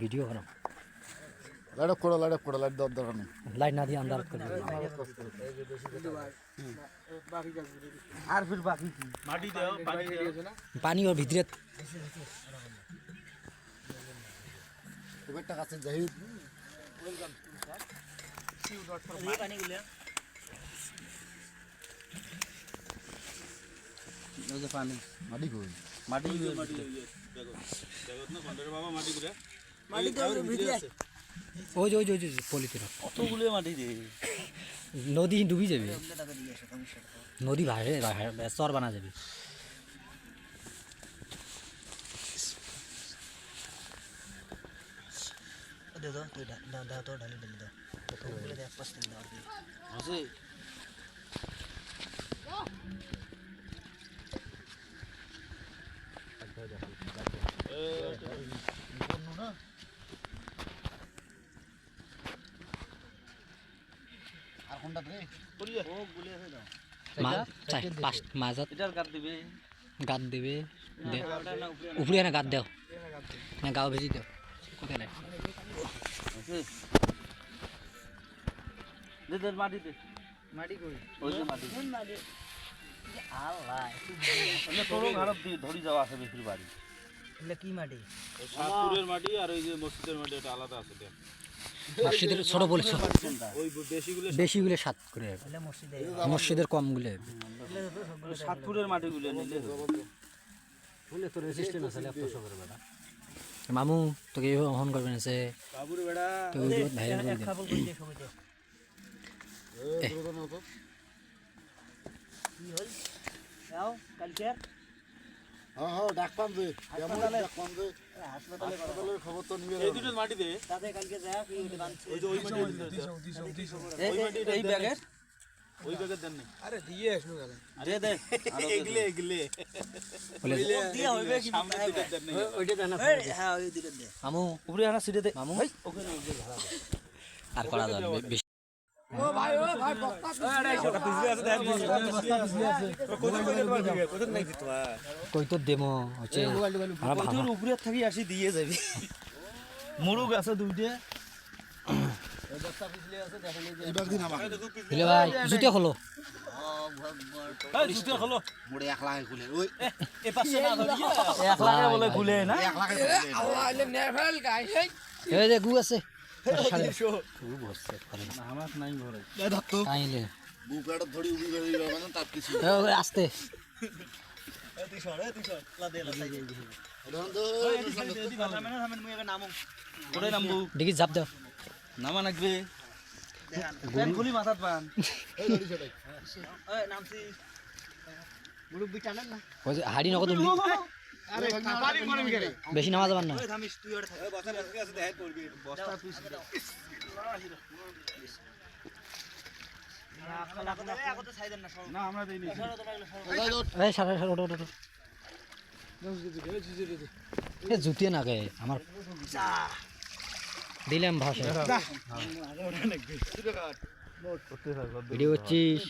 video করো light করো light দেওয়ার দরকার নেই লাইট না দিয়ে আন্দাজ করে আর ফির বাকি কি মাটি দাও পানি ওর ভিতরে একটা কাছে জাহিদ পানি মাটি কই মাটি ওই যে পলিতে কতগুলো মাটি দে নদী ডুবি যাবে নদী ভাসে চর বানা যাবে আছে আর কোনটা রে ও গুলে আছে দাও মাঝত এটার কাট দিবে গাত দেবে উপরে না গাত দেও না গাও ভেজি দেও কোথায় নাই আছে দে দে মাটি দে মাটি কই ওই যে মাটি কোন মাটি আল্লাহ মানে তোরও ঘরত দি ধরি যাওয়া আছে বেশির বাড়ি এগুলা কি মাটি সাতপুরের মাটি আর ওই যে মসজিদের মাটি এটা আলাদা আছে দেখ মসজিদের ছোট বলেছ ওই বেশিগুলো সাত করে মসজিদের কম গুলো সাতপুরের মাটিগুলো নিলে মামু তোকে অহন করবে না সে বাবুর বেড়া ভাইরাল করে দিন হ্যাঁ ডাক পান যে কেমন ডাক পান যে হাসপাতালের খবর তো নিবে এই দুটো মাটি দে ওই যে ওই মাটি এই ব্যাগের ওই ব্যাগের দেন নাই আরে দিয়ে আসনু গেল দে দে এগলে বলে দিয়া হইবে কি সামনে দুটো দেন নাই ওইটা দেন হ্যাঁ ওই দিকে দে মামু উপরে আনা সিটে দে মামু ওখানে আর করা যাবে বেশি ও ভাই বস্তা আড়াই ছোট পিছলে আছে দেন কোথায় নাই দিত কই তো দেমো হচ্ছে আর ভালো তোর উপরে থাকি আসি দিয়ে যাবে মুরুগ আছে দুইটা এইবার দিন আমাকে দিলে ভাই জুতে হলো এই জুতে হলো মোড়ে 1 লাখ খুলে ওই এ পাশে না ধরি 1 লাখে বলে খুলে না 1 লাখ আল্লাহ এলে নেফেল গাইস এই যে গু আছে আমার নাই ঘরে এই ধরতো আইলে বুকাটা ধরি উবি গই মানে তার কিছু আস্তে তুই সর লা দে লা ধরতো দি ভালো মানে আমি মুই একা নামু কোড়ে নামবু দেখি জাপ দাও নামা নাকবে দেন খুলি মাথাত পান এই ধরি সেটাই ওই নামছি মুরব্বি টানেন না ওই যে হাড়ি নকদ তুলবি আরে পানি মনে মিরে বেশি নামাজ যাবার না ওই থামিস তুই ওরে থাক বস্তা আছে দেখাই পড়বি বস্তা তুই না আমরা দেইনি এই সারা সারা ওটো ওটো এ জুতিয়ে না গে আমার দিলাম ভাষা ভিডিও করছিস